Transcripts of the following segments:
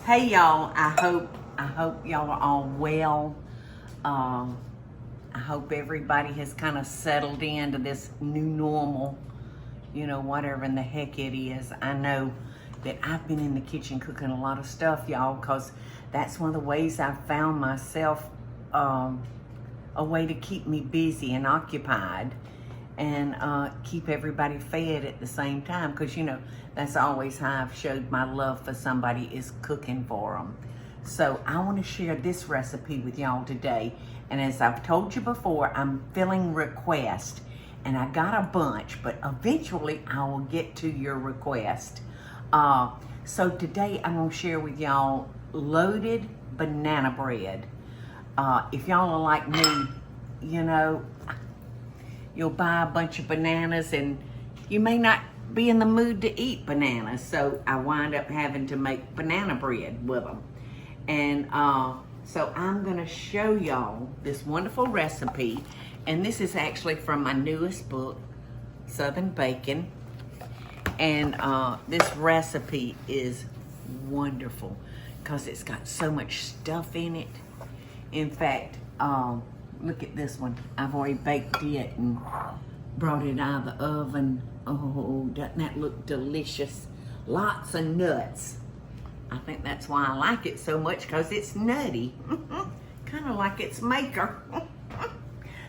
Hey y'all, I hope y'all are all well. I hope everybody has kind of settled into this new normal, whatever in the heck it is. I know that I've been in the kitchen cooking a lot of stuff, y'all, because that's one of the ways I've found myself a way to keep me busy and occupied and keep everybody fed at the same time, because that's always how I've showed my love for somebody, is cooking for them. So I want to share this recipe with y'all today, and as I've told you before, I'm filling requests, and I got a bunch, but eventually I will get to your request. So today I'm going to share with y'all loaded banana bread. If y'all are like me, you'll buy a bunch of bananas and you may not be in the mood to eat bananas, so I wind up having to make banana bread with them. And so I'm gonna show y'all this wonderful recipe, and this is actually from my newest book, Southern Bacon. And this recipe is wonderful because it's got so much stuff in it. In fact, look at this one. I've already baked it and brought it out of the oven. Oh, doesn't that look delicious? Lots of nuts. I think that's why I like it so much, because it's nutty. Kind of like its maker.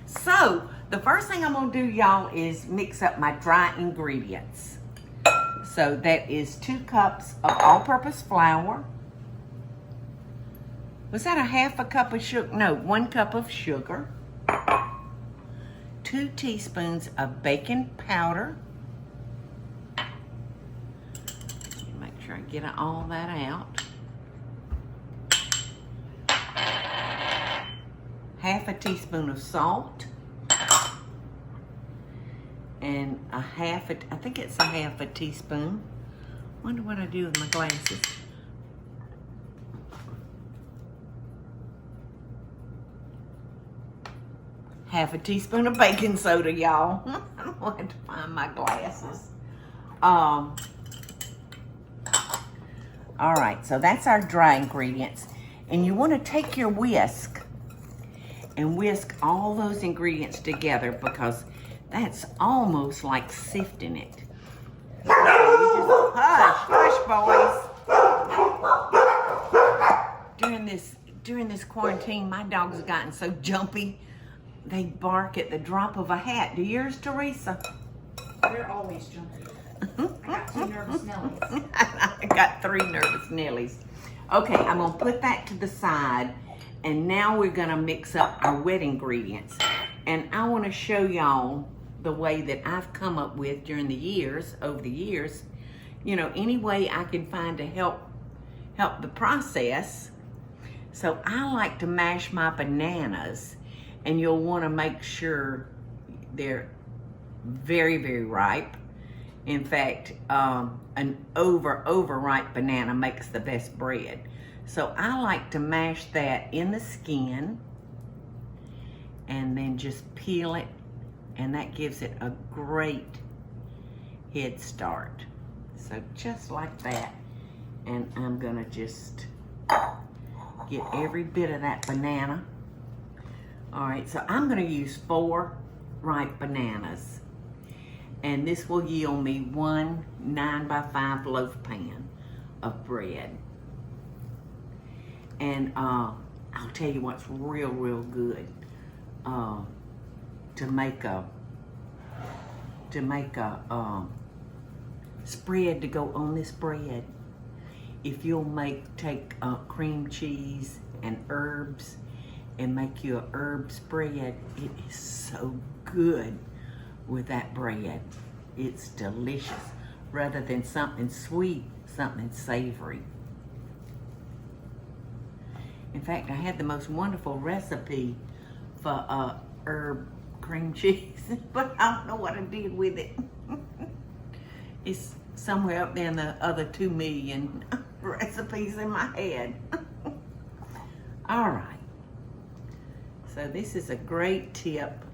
So, the first thing I'm gonna do, y'all, is mix up my dry ingredients. So that is 2 cups of all-purpose flour. Was that a half a cup of sugar? No, 1 cup of sugar. 2 teaspoons of baking powder. Make sure I get all that out. Half a teaspoon of salt. And I think it's a half a teaspoon. Wonder what I do with my glasses. Half a teaspoon of baking soda, y'all. I want to find my glasses. All right, so that's our dry ingredients. And you want to take your whisk and whisk all those ingredients together, because that's almost like sifting it. So you just hush, boys. During this quarantine, my dogs have gotten so jumpy. They bark at the drop of a hat. Do yours, Teresa? They're always jumpy. I got 2 nervous Nellies. I got 3 nervous Nellies. Okay, I'm gonna put that to the side, and now we're gonna mix up our wet ingredients. And I wanna show y'all the way that I've come up with over the years, any way I can find to help the process. So I like to mash my bananas, and you'll want to make sure they're very, very ripe. In fact, an overripe banana makes the best bread. So I like to mash that in the skin and then just peel it, and that gives it a great head start. So just like that. And I'm gonna just get every bit of that banana. All right, so I'm gonna use 4 ripe bananas, and this will yield me 1 9x5 loaf pan of bread. And I'll tell you what's real good to make a spread to go on this bread. If you'll take cream cheese and herbs and make you a herb spread, it is so good with that bread. It's delicious. Rather than something sweet, something savory. In fact, I had the most wonderful recipe for herb cream cheese, but I don't know what I did with it. It's somewhere up there in the other 2 million recipes in my head. All right. So this is a great tip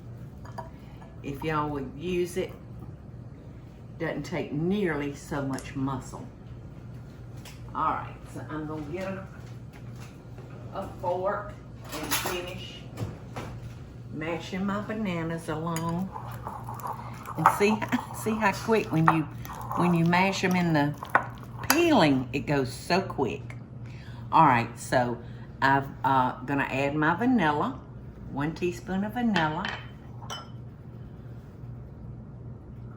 if y'all would use it. Doesn't take nearly so much muscle. All right. So I'm gonna get a fork and finish mashing my bananas along. And see how quick when you mash them in the peeling, it goes so quick. All right, so I'm gonna add my vanilla, 1 teaspoon of vanilla.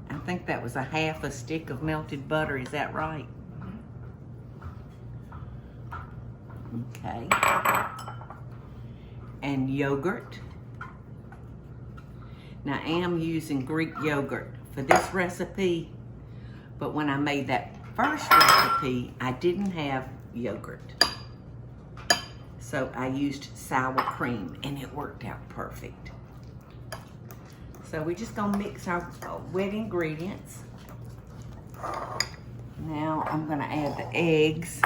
I think that was a half a stick of melted butter, is that right? Okay. And yogurt. Now I am using Greek yogurt for this recipe, but when I made that first recipe, I didn't have yogurt. So I used sour cream and it worked out perfect. So we're just gonna mix our wet ingredients. Now I'm gonna add the eggs.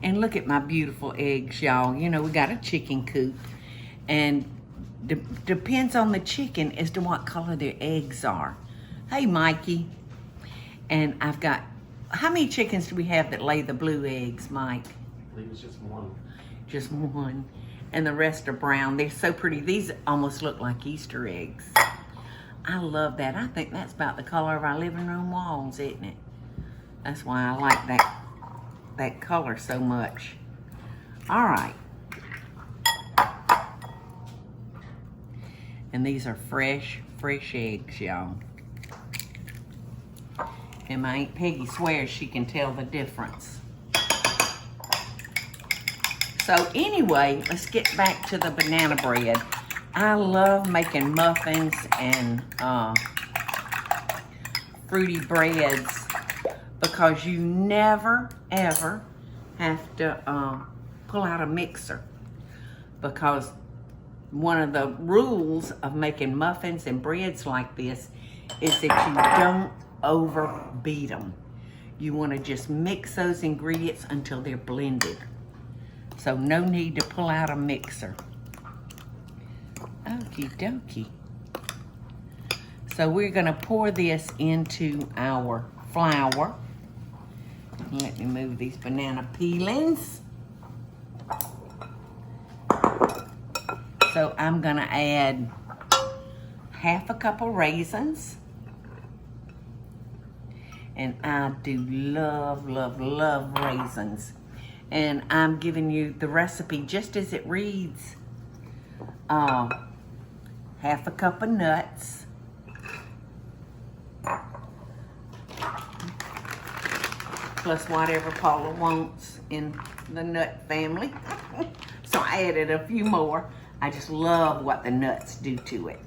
And look at my beautiful eggs, y'all. You know, we got a chicken coop. And depends on the chicken as to what color their eggs are. Hey, Mikey. And I've got, how many chickens do we have that lay the blue eggs, Mike? I believe it's just one. Just one. And the rest are brown. They're so pretty. These almost look like Easter eggs. I love that. I think that's about the color of our living room walls, isn't it? That's why I like that color so much. All right. And these are fresh eggs, y'all. And my Aunt Peggy swears she can tell the difference. So anyway, let's get back to the banana bread. I love making muffins and fruity breads because you never, ever have to pull out a mixer, because one of the rules of making muffins and breads like this is that you don't overbeat them. You want to just mix those ingredients until they're blended. So no need to pull out a mixer. Okie dokie. So we're gonna pour this into our flour. Let me move these banana peelings. So I'm gonna add half a cup of raisins. And I do love, love, love raisins. And I'm giving you the recipe just as it reads. Half a cup of nuts. Plus whatever Paula wants in the nut family. So I added a few more. I just love what the nuts do to it.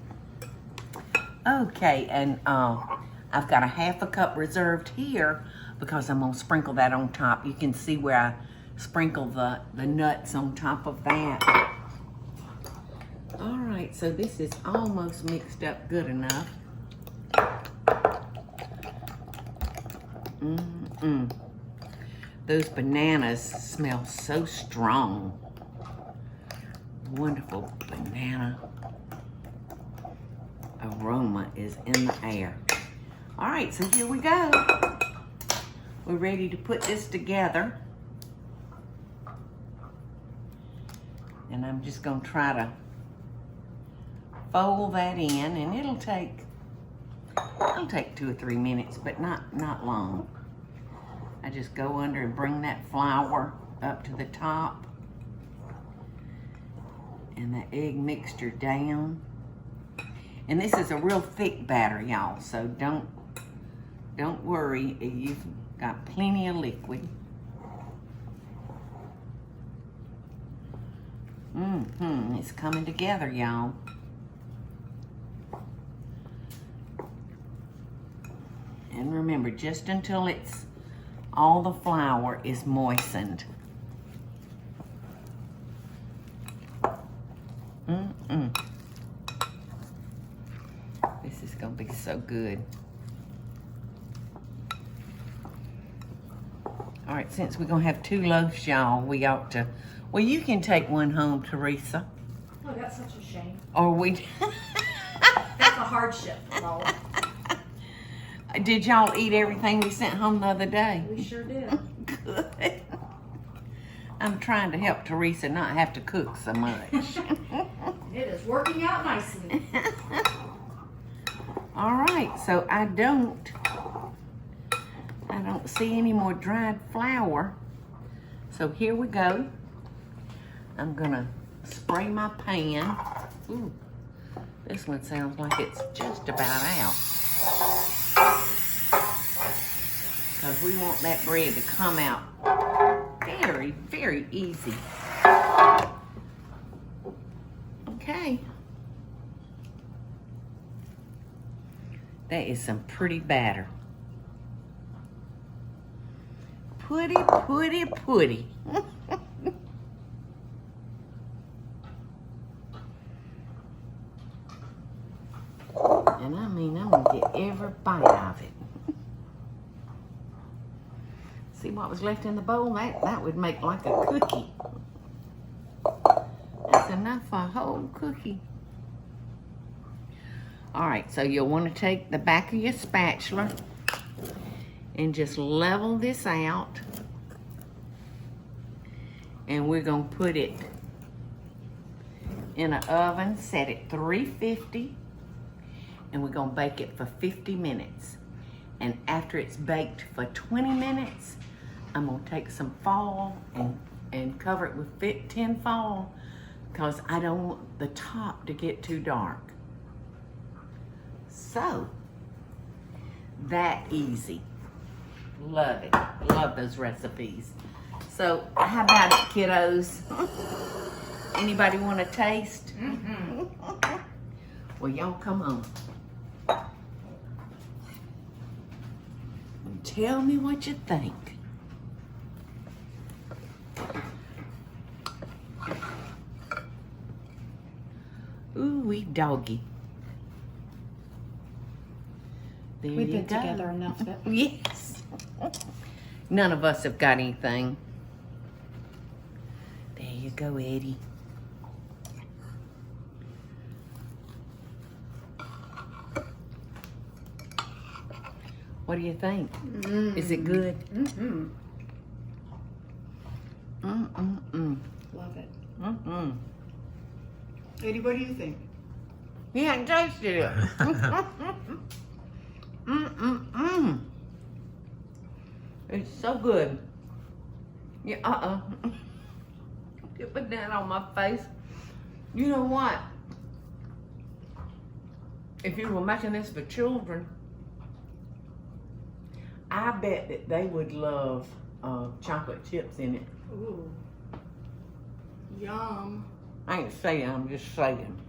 Okay, and I've got a half a cup reserved here because I'm gonna sprinkle that on top. You can see where I sprinkle the nuts on top of that. All right, so this is almost mixed up good enough. Those bananas smell so strong. Wonderful banana aroma is in the air. All right, so here we go. We're ready to put this together. And I'm just gonna try to fold that in, and it'll take 2 or 3 minutes, but not long. I just go under and bring that flour up to the top and the egg mixture down. And this is a real thick batter, y'all, so don't worry, you've got plenty of liquid. It's coming together, y'all. And remember, just until all the flour is moistened. This is gonna be so good. All right, since we're gonna have 2 loaves, y'all, we ought to, well, you can take one home, Teresa. Oh, that's such a shame. Or we, That's a hardship, Paula. did y'all eat everything we sent home the other day? We sure did. Good. I'm trying to help Teresa not have to cook so much. It is working out nicely. All right, so I don't see any more dried flour. So here we go. I'm gonna spray my pan. Ooh, this one sounds like it's just about out. Because we want that bread to come out very, very easy. Okay. That is some pretty batter. Putty, putty, putty. And I mean, I'm gonna get every bite of it. See what was left in the bowl? That would make like a cookie. That's enough for a whole cookie. All right, so you'll want to take the back of your spatula and just level this out. And we're gonna put it in an oven, set it 350, and we're gonna bake it for 50 minutes. And after it's baked for 20 minutes, I'm gonna take some foil and cover it with tin foil because I don't want the top to get too dark. So, that easy. Love it. Love those recipes. So, how about it, kiddos? Anybody want to taste? Mm-hmm. Well, y'all come on. And tell me what you think. Ooh-wee doggy. There We've you been go. together enough that Yes. None of us have got anything. There you go, Eddie. What do you think? Is it good? Mm-hmm. Mm-mm-mm. Love it. Mm-mm. Eddie, what do you think? He hadn't tasted it. Mm-mm-mm. It's so good. Yeah, Get put that on my face. You know what? If you were making this for children, I bet that they would love chocolate chips in it. Ooh. Yum. I ain't saying, I'm just saying.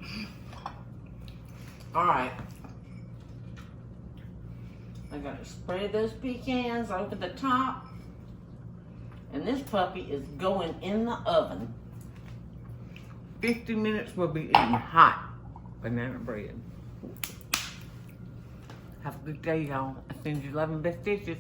All right. I'm gonna spread those pecans over the top. And this puppy is going in the oven. 50 minutes will be eating hot banana bread. Have a good day, y'all. I send you love and best dishes.